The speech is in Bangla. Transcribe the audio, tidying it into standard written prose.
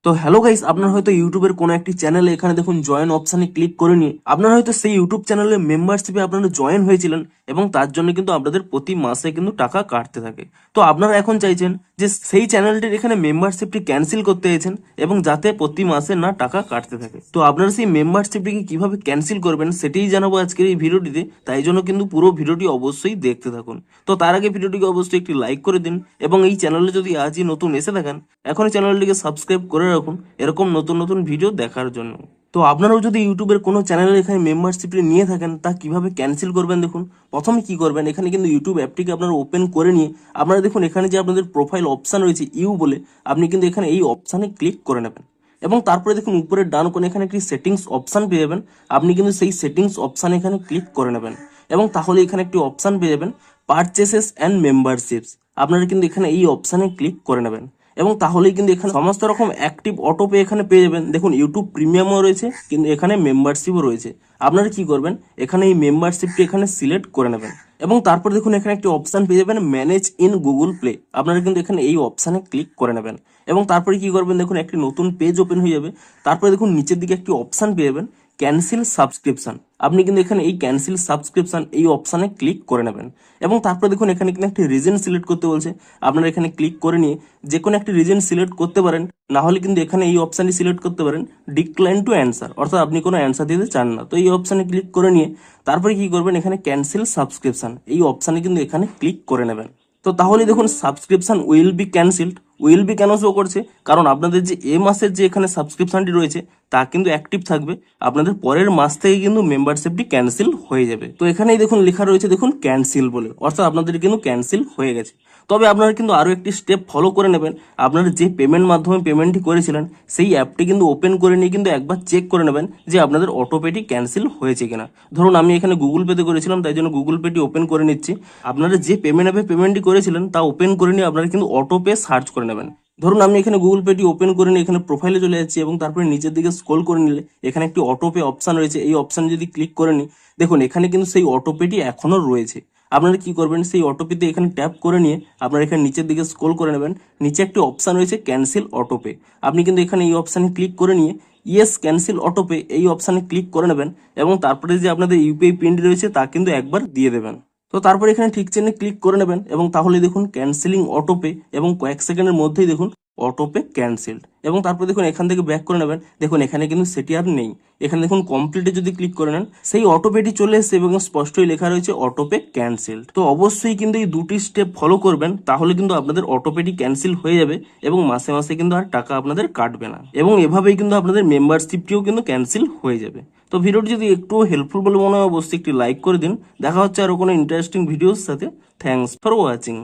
তো হ্যালো গাইস, আপনার হয়তো ইউটিউবের কোনো একটি চ্যানেলে এখানে দেখুন জয়েন অপশানে ক্লিক করে নিয়ে আপনার হয়তো সেই ইউটিউব চ্যানেলের মেম্বারশিপে আপনারা জয়েন হয়েছিলেন এবং তার জন্য কিন্তু আপনাদের প্রতি মাসে কিন্তু টাকা কাটতে থাকে। তো আপনারা এখন চাইছেন যে সেই চ্যানেলটির এখানে মেম্বারশিপটি ক্যান্সেল করতে চাইছেন এবং যাতে প্রতি মাসে না টাকা কাটতে থাকে। তো আপনারা সেই মেম্বারশিপটিকে কিভাবে ক্যান্সেল করবেন সেটাই জানাবো আজকের এই ভিডিওটিতে, তাই জন্য কিন্তু পুরো ভিডিওটি অবশ্যই দেখতে থাকুন। তো তার আগে ভিডিওটিকে অবশ্যই একটি লাইক করে দিন এবং এই চ্যানেলে যদি আজই নতুন এসে থাকেন এখনই চ্যানেলটিকে সাবস্ক্রাইব করে রাখুন এরকম নতুন নতুন ভিডিও দেখার জন্য। তো আপনারাও যদি ইউটিউবের কোনো চ্যানেলের এখানে মেম্বারশিপটি নিয়ে থাকেন তা কিভাবে ক্যান্সেল করবেন দেখুন। প্রথমে কি করবেন, এখানে কিন্তু ইউটিউব অ্যাপটিকে আপনারা ওপেন করে নিয়ে আপনারা দেখুন এখানে যে আপনাদের প্রোফাইল অপশান রয়েছে ইউ বলে, আপনি কিন্তু এখানে এই অপশানে ক্লিক করে নেবেন এবং তারপরে দেখুন উপরের ডান কোণে এখানে একটি সেটিংস অপশান পেয়ে যাবেন। আপনি কিন্তু সেই সেটিংস অপশান এখানে ক্লিক করে নেবেন এবং তাহলে এখানে একটি অপশান পেয়ে যাবেন পারচেসেস অ্যান্ড মেম্বারশিপস। আপনারা কিন্তু এখানে এই অপশানে ক্লিক করে নেবেন এবং তাহলেই কিন্তু এখানে সমস্ত রকম অ্যাক্টিভ অটো পে এখানে পেয়ে যাবেন। দেখুন ইউটিউব প্রিমিয়ামও রয়েছে কিন্তু এখানে মেম্বারশিপও রয়েছে। আপনারা কি করবেন, এখানে এই মেম্বারশিপটি এখানে সিলেক্ট করে নেবেন এবং তারপর দেখুন এখানে একটি অপশান পেয়ে যাবেন ম্যানেজ ইন গুগল প্লে। আপনারা কিন্তু এখানে এই অপশানে ক্লিক করে নেবেন এবং তারপরে কি করবেন, দেখুন একটি নতুন পেজ ওপেন হয়ে যাবে। তারপরে দেখুন নিচের দিকে একটি অপশান পেয়ে যাবেন ক্যান্সেল সাবস্ক্রিপশন। আপনি কিন্তু এখানে এই ক্যান্সেল সাবস্ক্রিপশন এই অপশানে ক্লিক করে নেবেন এবং তারপরে দেখুন এখানে কিন্তু একটি রিজন সিলেক্ট করতে বলছে। আপনারা এখানে ক্লিক করে নিয়ে যে কোনো একটি রিজন সিলেক্ট করতে পারেন, না হলে কিন্তু এখানে এই অপশানটি সিলেক্ট করতে পারেন ডিক্লাইন টু অ্যান্সার, অর্থাৎ আপনি কোনো অ্যান্সার দিতে চান না। তো এই অপশানে ক্লিক করে নিয়ে তারপরে কি করবেন, এখানে ক্যান্সেল সাবস্ক্রিপশন এই অপশানে কিন্তু এখানে ক্লিক করে নেবেন। তো তাহলে দেখুন subscription will be cancelled. Will be কেন শো করছে, কারণ আপনাদের যে এ মাসের যে এখানে সাবস্ক্রিপশনটি রয়েছে তা কিন্তু অ্যাক্টিভ থাকবে, আপনাদের পরের মাস থেকে কিন্তু মেম্বারশিপটি ক্যান্সেল হয়ে যাবে। তো এখানেই দেখুন লেখা রয়েছে দেখুন ক্যান্সেল বলে, অর্থাৎ আপনাদের কিন্তু ক্যান্সেল হয়ে গেছে। তবে আপনারা কিন্তু আরও একটি স্টেপ ফলো করে নেবেন। আপনারা যে পেমেন্ট মাধ্যমে পেমেন্টটি করেছিলেন সেই অ্যাপটি কিন্তু ওপেন করে নিয়ে কিন্তু একবার চেক করে নেবেন যে আপনাদের অটোপেটি ক্যান্সেল হয়েছে কিনা। ধরুন আমি এখানে গুগল পেতে করেছিলাম, তাই জন্য গুগল পেটি ওপেন করে নিচ্ছি। আপনারা যে পেমেন্ট অ্যাপে পেমেন্টটি করেছিলেন তা ওপেন করে নিয়ে আপনারা কিন্তু অটোপে সার্চ করে নেবেন। ধরুন আমি এখানে গুগল পেটি ওপেন করে নিয়ে এখানে প্রোফাইলে চলে যাচ্ছি এবং তারপরে নিচের দিকে স্ক্রল করে নিলে এখানে একটি অটোপে অপশান রয়েছে। এই অপশান যদি ক্লিক করে নিই দেখুন এখানে কিন্তু সেই অটোপেটি এখনো রয়েছে। আপনারা কি করবেন, সেই অটোপেতে এখানে ট্যাপ করে নিয়ে আপনারা এখানে নিচের দিকে স্ক্রল করে নেবেন। নিচে একটি অপশান রয়েছে ক্যান্সেল অটোপে। আপনি কিন্তু এখানে এই অপশানে ক্লিক করে নিয়ে ইয়েস ক্যান্সেল অটোপে এই অপশানে ক্লিক করে নেবেন এবং তারপরে যে আপনাদের ইউপিআই পিনটি রয়েছে তা কিন্তু একবার দিয়ে দেবেন। তো তারপরে এখানে ঠিক চেনে ক্লিক করে নেবেন এবং তাহলে দেখুন ক্যান্সেলিং অটোপে এবং কয়েক সেকেন্ডের মধ্যেই দেখুন অটোপে ক্যান্সেলড। এবং তারপর দেখুন এখান থেকে ব্যাক করে নেবেন, দেখুন এখানে কিন্তু সেটি আর নেই। এখানে দেখুন কমপ্লিটে যদি ক্লিক করে নেন সেই অটোপেটি চলে এসেছে এবং স্পষ্টই লেখা রয়েছে অটোপে ক্যান্সেলড। তো অবশ্যই কিন্তু এই দুটি স্টেপ ফলো করবেন, তাহলে কিন্তু আপনাদের অটোপেটি ক্যান্সেল হয়ে যাবে এবং মাসে মাসে কিন্তু আর টাকা আপনাদের কাটবে না এবং এভাবেই কিন্তু আপনাদের মেম্বারশিপটিও কিন্তু ক্যান্সেল হয়ে যাবে। তো ভিডিওটি যদি একটু হেল্পফুল বলে মনে হয় অবশ্যই একটি লাইক করে দিন। দেখা হচ্ছে আরো কোনো ইন্টারেস্টিং ভিডিওর সাথে। Thanks for watching.